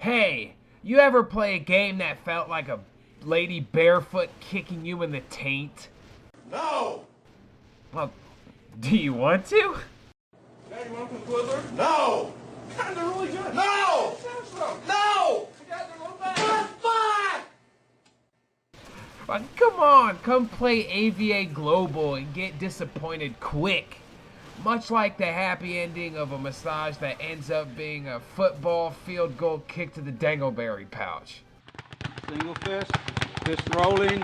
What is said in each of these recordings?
Hey, you ever play a game that felt like a lady barefoot kicking you in the taint? No! Well, do you want to? Dad, you want to play Twizzler? No! God, they're really good. No! No! God, they're low back. Fuck! Well, come on, come play AvA Global and get disappointed quick. Much like the happy ending of a massage that ends up being a football field goal kick to the dangleberry pouch. Single fist rolling.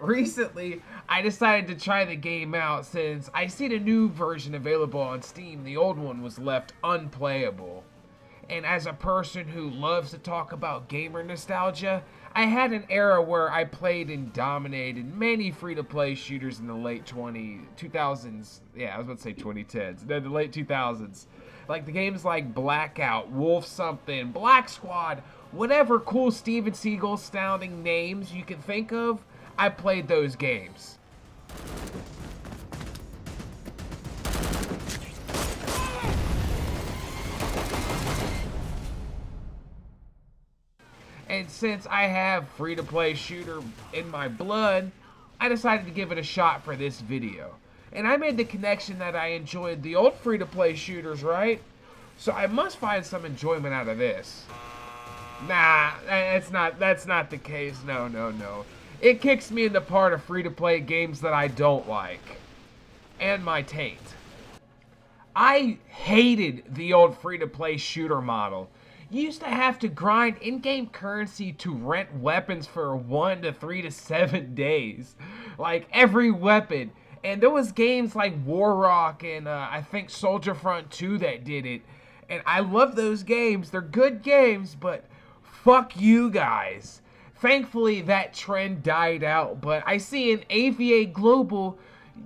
Recently, I decided to try the game out since I seen a new version available on Steam. The old one was left unplayable. And as a person who loves to talk about gamer nostalgia, I had an era where I played and dominated many free-to-play shooters in the late 2000s. Yeah, I was about to say 2010s. No, the late 2000s. Like the games like Blackout, Wolf Something, Black Squad, whatever cool Steven Seagal sounding names you can think of, I played those games. And since I have free-to-play shooter in my blood, I decided to give it a shot for this video. And I made the connection that I enjoyed the old free-to-play shooters, right? So I must find some enjoyment out of this. Nah, that's not the case. No. It kicks me in the part of free-to-play games that I don't like. And my taint. I hated the old free-to-play shooter model. You used to have to grind in-game currency to rent weapons for 1 to 3 to 7 days. Like, every weapon. And there was games like War Rock and I think Soldier Front 2 that did it. And I love those games. They're good games, but fuck you guys. Thankfully, that trend died out, but I see in AvA Global,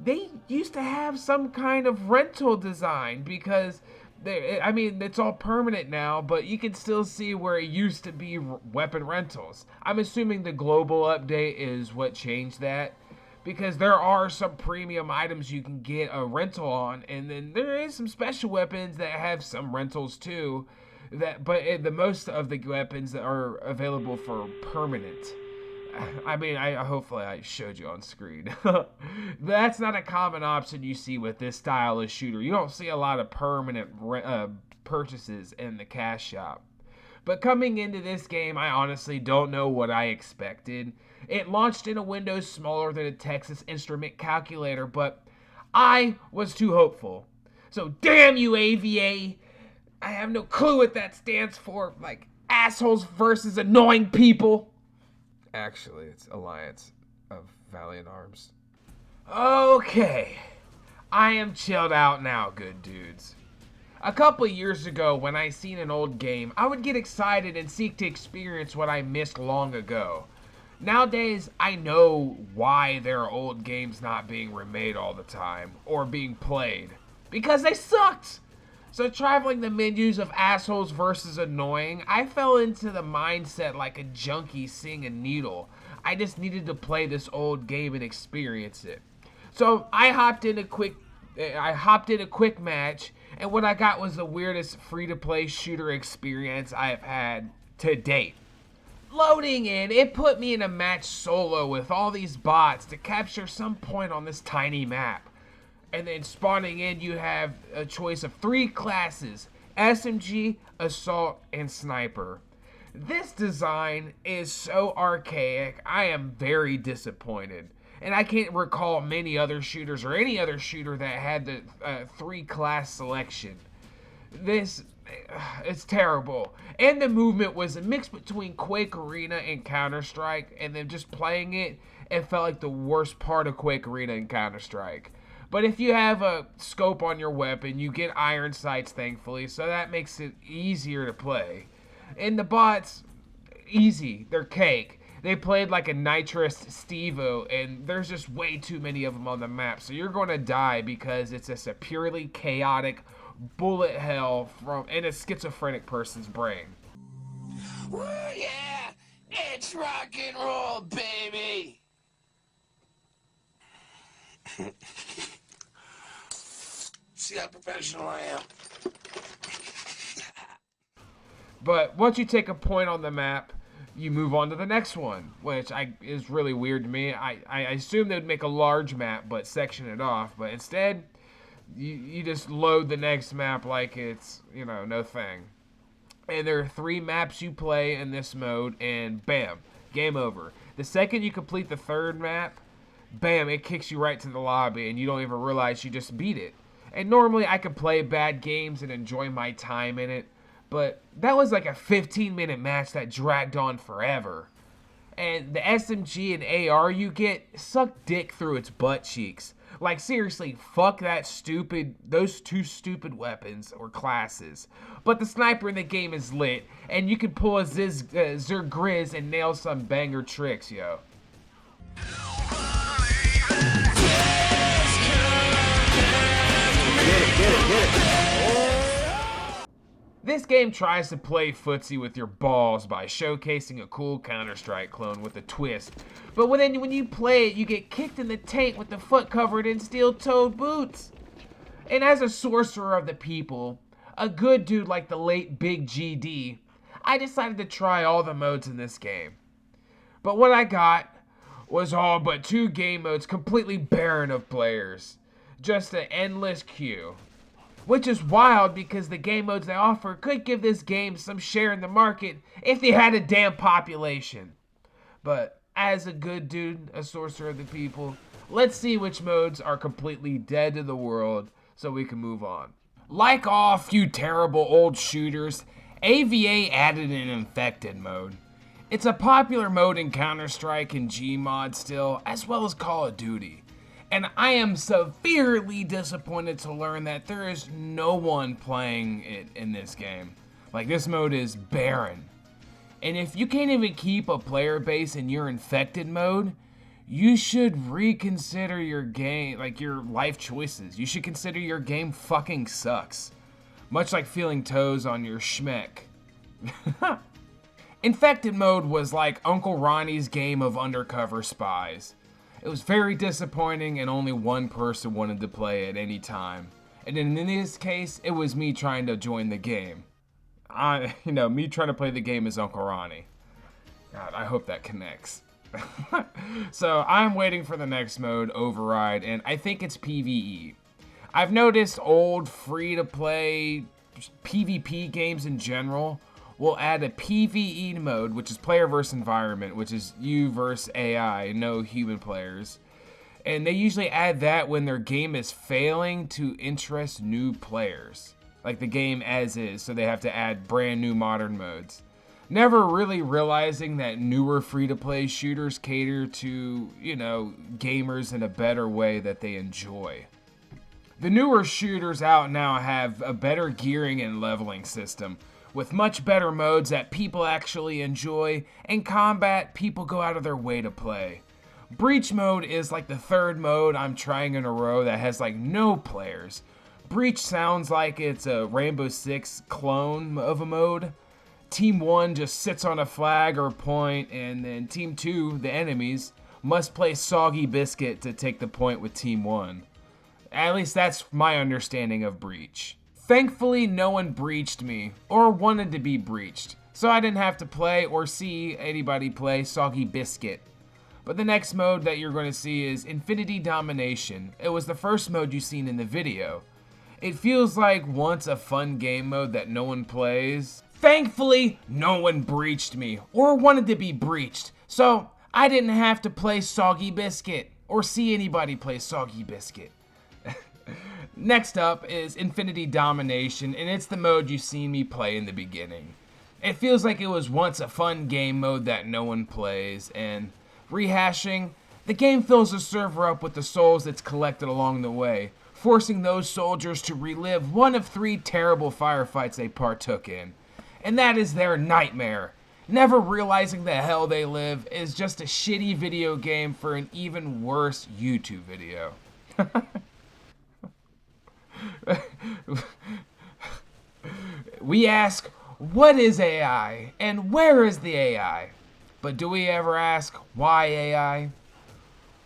they used to have some kind of rental design because I mean, it's all permanent now, but you can still see where it used to be weapon rentals. I'm assuming the global update is what changed that, because there are some premium items you can get a rental on, and then there is some special weapons that have some rentals too. But the most of the weapons that are available for permanent. I mean, hopefully I showed you on screen. That's not a common option you see with this style of shooter. You don't see a lot of permanent purchases in the cash shop. But coming into this game, I honestly don't know what I expected. It launched in a window smaller than a Texas Instrument calculator, but I was too hopeful. So damn you, AvA! I have no clue what that stands for. Like, assholes versus annoying people. Actually, it's Alliance of Valiant Arms. Okay. I am chilled out now, good dudes. A couple years ago, when I seen an old game, I would get excited and seek to experience what I missed long ago. Nowadays, I know why there are old games not being remade all the time, or being played. Because they sucked! So traveling the menus of assholes versus annoying, I fell into the mindset like a junkie seeing a needle. I just needed to play this old game and experience it. So I hopped in a quick match, and what I got was the weirdest free-to-play shooter experience I have had to date. Loading in, it put me in a match solo with all these bots to capture some point on this tiny map. And then spawning in, you have a choice of 3 classes: SMG, Assault, and Sniper. This design is so archaic, I am very disappointed. And I can't recall many other shooters or any other shooter that had the 3-class selection. It's terrible. And the movement was a mix between Quake Arena and Counter-Strike, and then just playing it, it felt like the worst part of Quake Arena and Counter-Strike. But if you have a scope on your weapon, you get iron sights, thankfully, so that makes it easier to play. And the bots, easy. They're cake. They played like a nitrous Steve-O, and there's just way too many of them on the map, so you're going to die because it's a purely chaotic bullet hell in a schizophrenic person's brain. Woo, yeah! It's rock and roll, baby! See how professional I am? But once you take a point on the map, you move on to the next one, which is really weird to me. I assume they'd make a large map but section it off, but instead you just load the next map like it's, no thing. And there are 3 maps you play in this mode, and bam, game over. The second you complete the 3rd map, bam, it kicks you right to the lobby, and you don't even realize you just beat it. And normally I could play bad games and enjoy my time in it, but that was like a 15-minute match that dragged on forever. And the SMG and AR you get suck dick through its butt cheeks. Like, seriously, fuck those 2 stupid weapons or classes. But the sniper in the game is lit, and you can pull a Zergriz and nail some banger tricks, yo. This game tries to play footsie with your balls by showcasing a cool Counter-Strike clone with a twist. But when you play it, you get kicked in the taint with the foot covered in steel-toed boots. And as a sorcerer of the people, a good dude like the late Big GD, I decided to try all the modes in this game. But what I got was all but 2 game modes completely barren of players. Just an endless queue. Which is wild because the game modes they offer could give this game some share in the market if they had a damn population. But as a good dude, a sorcerer of the people, let's see which modes are completely dead to the world so we can move on. Like all few terrible old shooters, AvA added an infected mode. It's a popular mode in Counter-Strike and Gmod still, as well as Call of Duty. And I am severely disappointed to learn that there is no one playing it in this game. Like, this mode is barren. And if you can't even keep a player base in your infected mode, you should reconsider your game, like your life choices. You should consider your game fucking sucks. Much like feeling toes on your schmeck. Infected mode was like Uncle Ronnie's game of undercover spies. It was very disappointing and only one person wanted to play at any time. And in this case, it was me trying to join the game. Me trying to play the game as Uncle Ronnie. God, I hope that connects. So I'm waiting for the next mode, Override, and I think it's PvE. I've noticed old free-to-play PvP games in general will add a PvE mode, which is player versus environment, which is you versus AI, no human players. And they usually add that when their game is failing to interest new players. Like the game as is, so they have to add brand new modern modes. Never really realizing that newer free-to-play shooters cater to, gamers in a better way that they enjoy. The newer shooters out now have a better gearing and leveling system, with much better modes that people actually enjoy, and combat people go out of their way to play. Breach mode is like the 3rd mode I'm trying in a row that has like no players. Breach sounds like it's a Rainbow Six clone of a mode. Team 1 just sits on a flag or point, and then Team 2, the enemies, must play Soggy Biscuit to take the point with Team 1. At least that's my understanding of Breach. Thankfully, no one breached me, or wanted to be breached, so I didn't have to play or see anybody play Soggy Biscuit. But the next mode that you're going to see is Infinity Domination. It was the first mode you've seen in the video. It feels like once a fun game mode that no one plays. Thankfully, no one breached me, or wanted to be breached, so I didn't have to play Soggy Biscuit, or see anybody play Soggy Biscuit. Next up is Infinity Domination, and it's the mode you've seen me play in the beginning. It feels like it was once a fun game mode that no one plays, and rehashing, the game fills the server up with the souls it's collected along the way, forcing those soldiers to relive one of 3 terrible firefights they partook in. And that is their nightmare. Never realizing the hell they live is just a shitty video game for an even worse YouTube video. We ask, what is AI and where is the AI? But do we ever ask, why AI?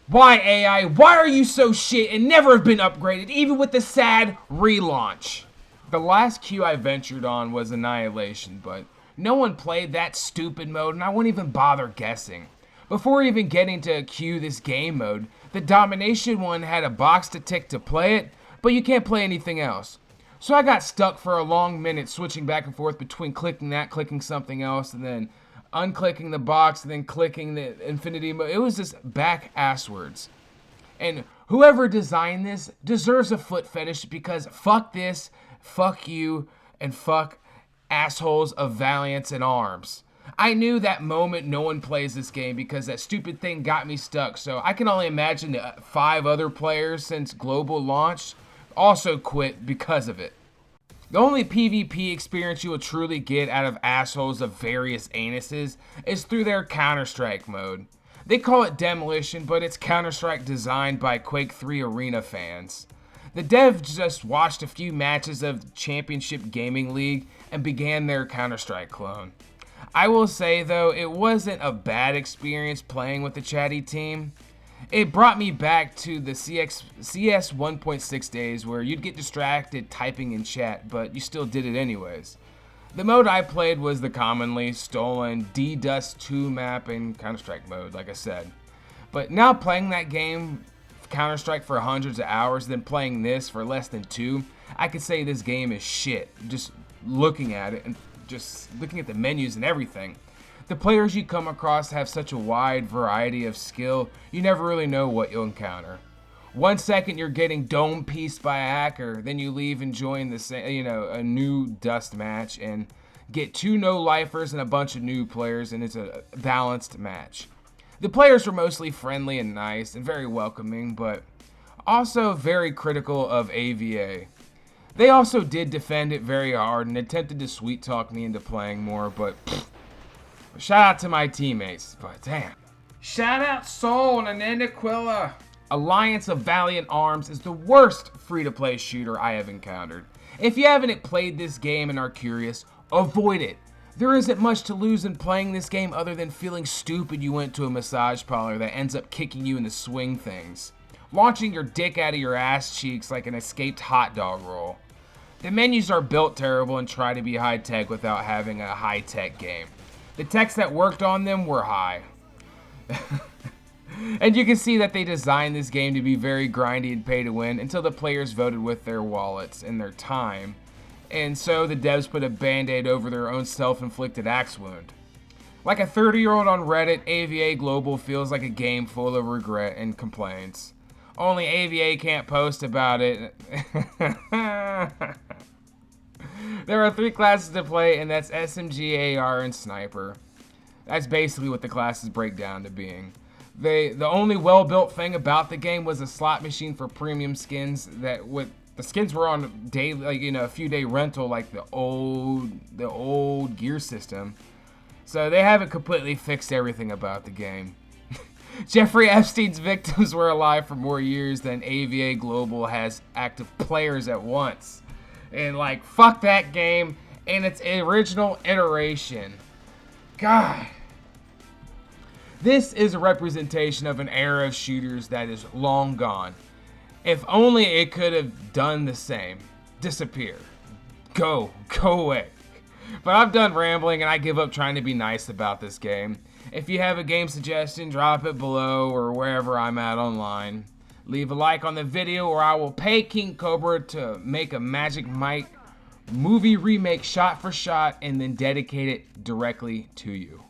Why AI? Why are you so shit and never have been upgraded, even with the sad relaunch? The last queue I ventured on was Annihilation, but No one played that stupid mode, and I wouldn't even bother guessing. Before even getting to cue this game mode, the domination one had a box to tick to play it, but you can't play anything else. So I got stuck for a long minute switching back and forth between clicking that, clicking something else, and then unclicking the box, and then clicking the infinity mode. It was just back-asswards. And whoever designed this deserves a foot fetish because fuck this, fuck you, and fuck assholes of Valiance and Arms. I knew that moment no one plays this game because that stupid thing got me stuck, so I can only imagine the 5 other players since Global launched also quit because of it. The only PvP experience you will truly get out of assholes of various anuses is through their Counter-Strike mode. They call it Demolition, but it's Counter-Strike designed by Quake 3 Arena fans. The devs just watched a few matches of the Championship Gaming League and began their Counter-Strike clone. I will say though, it wasn't a bad experience playing with the chatty team. It brought me back to the CS 1.6 days where you'd get distracted typing in chat, but you still did it anyways. The mode I played was the commonly stolen D-Dust 2 map in Counter-Strike mode, like I said. But now playing that game, Counter-Strike, for hundreds of hours, then playing this for less than 2, I could say this game is shit. Just looking at it and just looking at the menus and everything. The players you come across have such a wide variety of skill, you never really know what you'll encounter. 1 second you're getting dome pieced by a hacker, then you leave and join a new Dust match and get 2 no-lifers and a bunch of new players, and it's a balanced match. The players were mostly friendly and nice and very welcoming, but also very critical of AvA. They also did defend it very hard and attempted to sweet talk me into playing more, but shout out to my teammates, but damn. Shout out Soul and Anna Nichole. Alliance of Valiant Arms is the worst free-to-play shooter I have encountered. If you haven't played this game and are curious, avoid it. There isn't much to lose in playing this game other than feeling stupid you went to a massage parlor that ends up kicking you in the swing things. Launching your dick out of your ass cheeks like an escaped hot dog roll. The menus are built terrible and try to be high-tech without having a high-tech game. The techs that worked on them were high. And you can see that they designed this game to be very grindy and pay to win until the players voted with their wallets and their time. And so the devs put a band-aid over their own self-inflicted axe wound. Like a 30-year-old on Reddit, AvA Global feels like a game full of regret and complaints. Only AvA can't post about it. There are 3 classes to play, and that's SMG, AR, and Sniper. That's basically what the classes break down to being. The only well-built thing about the game was a slot machine for premium skins that the skins were on daily, a few-day rental like the old gear system. So they haven't completely fixed everything about the game. Jeffrey Epstein's victims were alive for more years than AvA Global has active players at once. And fuck that game and its original iteration. God. This is a representation of an era of shooters that is long gone. If only it could have done the same. Disappear. Go away. But I'm done rambling and I give up trying to be nice about this game. If you have a game suggestion, drop it below or wherever I'm at online. Leave a like on the video or I will pay King Cobra to make a Magic Mike movie remake shot for shot and then dedicate it directly to you.